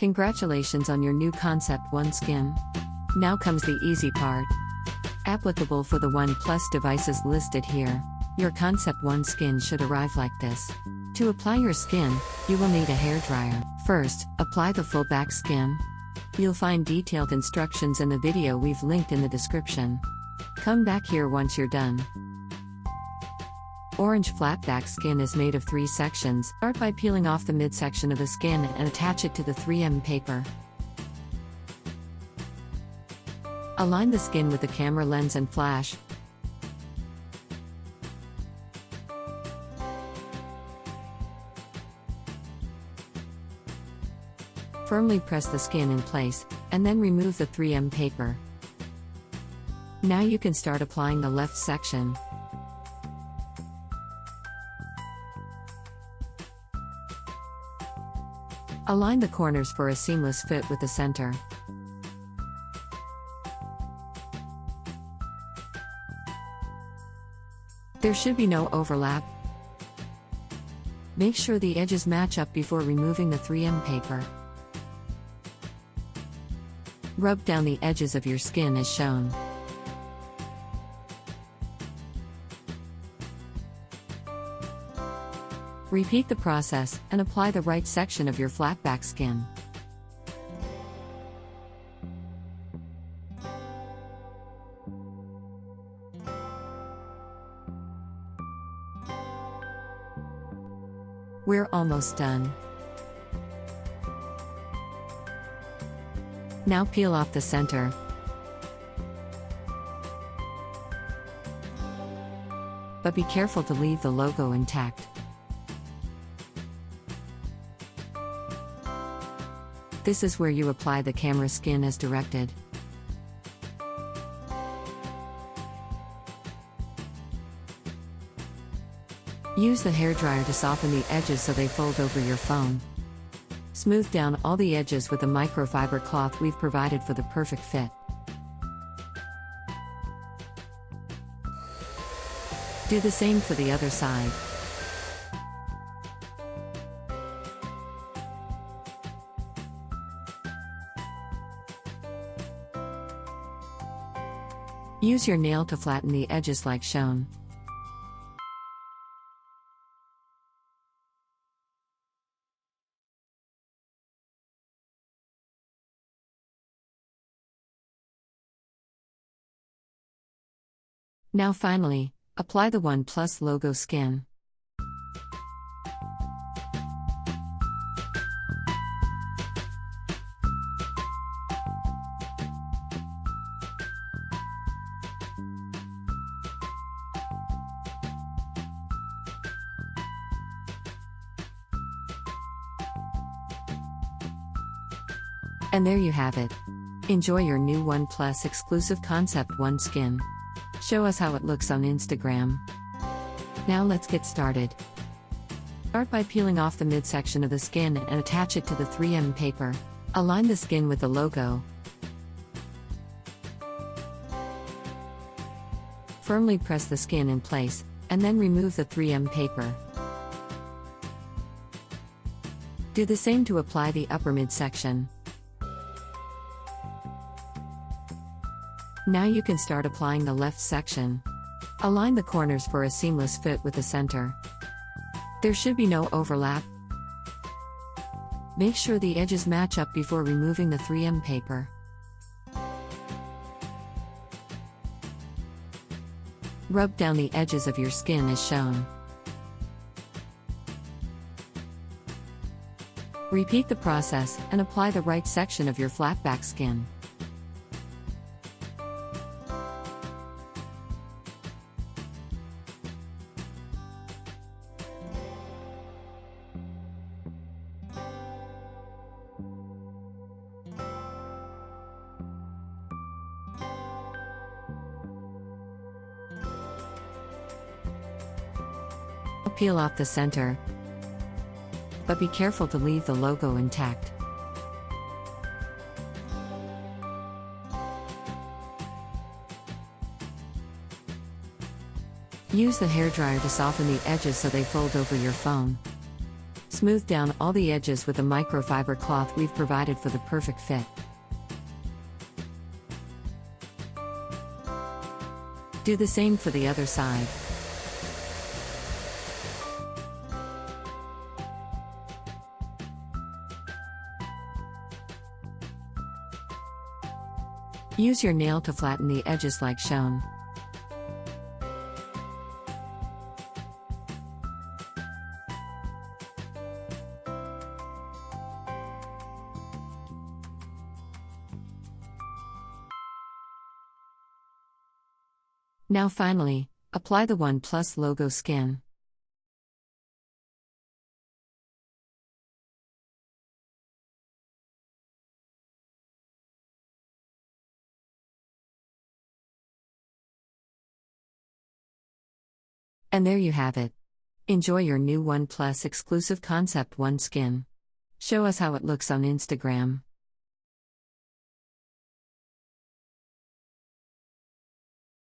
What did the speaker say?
Congratulations on your new Concept One skin. Now comes the easy part. Applicable for the OnePlus devices listed here. Your Concept One skin should arrive like this. To apply your skin, you will need a hairdryer. First, apply the full back skin. You'll find detailed instructions in the video we've linked in the description. Come back here once you're done. Orange flat back skin is made of 3 sections. Start by peeling off the midsection of the skin and attach it to the 3M paper. Align the skin with the camera lens and flash. Firmly press the skin in place, and then remove the 3M paper. Now you can start applying the left section. Align the corners for a seamless fit with the center. There should be no overlap. Make sure the edges match up before removing the 3M paper. Rub down the edges of your skin as shown. Repeat the process and apply the right section of your flat back skin. We're almost done. Now peel off the center. But be careful to leave the logo intact. This is where you apply the camera skin as directed. Use the hairdryer to soften the edges so they fold over your phone. Smooth down all the edges with the microfiber cloth we've provided for the perfect fit. Do the same for the other side. Use your nail to flatten the edges like shown. Now finally, apply the OnePlus logo skin. And there you have it. Enjoy your new OnePlus exclusive Concept One skin. Show us how it looks on Instagram. Now let's get started. Start by peeling off the midsection of the skin and attach it to the 3M paper. Align the skin with the logo. Firmly press the skin in place, and then remove the 3M paper. Do the same to apply the upper midsection. Now you can start applying the left section. Align the corners for a seamless fit with the center. There should be no overlap. Make sure the edges match up before removing the 3M paper. Rub down the edges of your skin as shown. Repeat the process and apply the right section of your flat back skin. Peel off the center, but be careful to leave the logo intact. Use the hairdryer to soften the edges so they fold over your phone. Smooth down all the edges with a microfiber cloth we've provided for the perfect fit. Do the same for the other side. Use your nail to flatten the edges like shown. Now finally, apply the OnePlus logo skin. And there you have it. Enjoy your new OnePlus exclusive Concept One skin. Show us how it looks on Instagram.